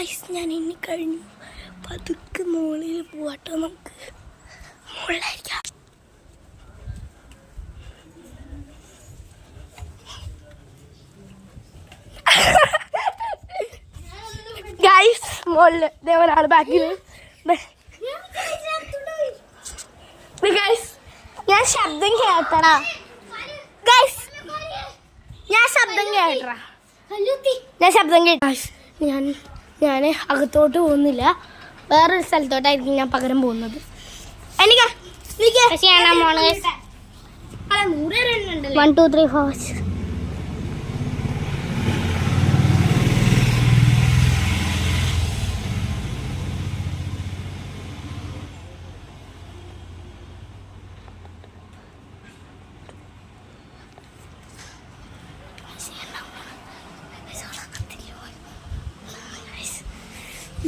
Guys ഞാൻ ഇനി കഴിഞ്ഞു. പതുക്കെ മുകളിൽ പോവാട്ടോ. നമുക്ക് മുകളിലായിരിക്കാം. ഗൈസ് മുകളിൽ ദേവനാണ് ബാക്കിൽ. ഗൈസ് ഞാൻ ശബ്ദം കേട്ടടാ. ഗൈസ് ഞാൻ ശബ്ദം കേട്ടടാ. ഞാൻ അകത്തോട്ട് പോകുന്നില്ല. വേറൊരു സ്ഥലത്തോട്ടായിരിക്കും ഞാൻ പകരം പോകുന്നത്. എനിക്ക് 1 2 3 4.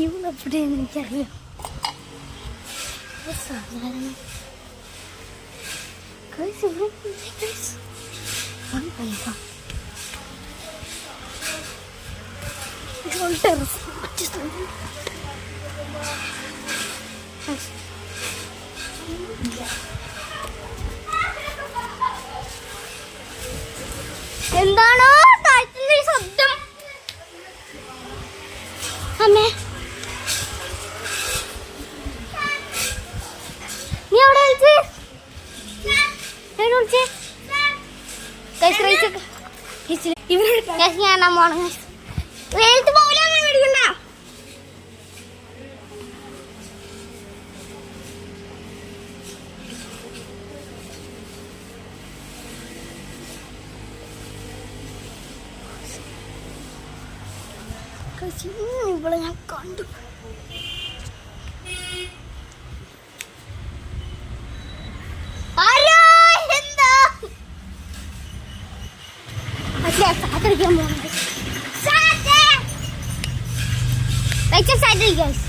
ഇവളെവിടെയാണ് എനിക്കറിയാം. എന്താണോ താഴ്ത്തുന്ന ശബ്ദം? അമ്മേ നീ അവിടെ ഇവിടെ ഞാൻ കണ്ടു. സാറ്റടിക്കാൻ പോകുന്നത് guys.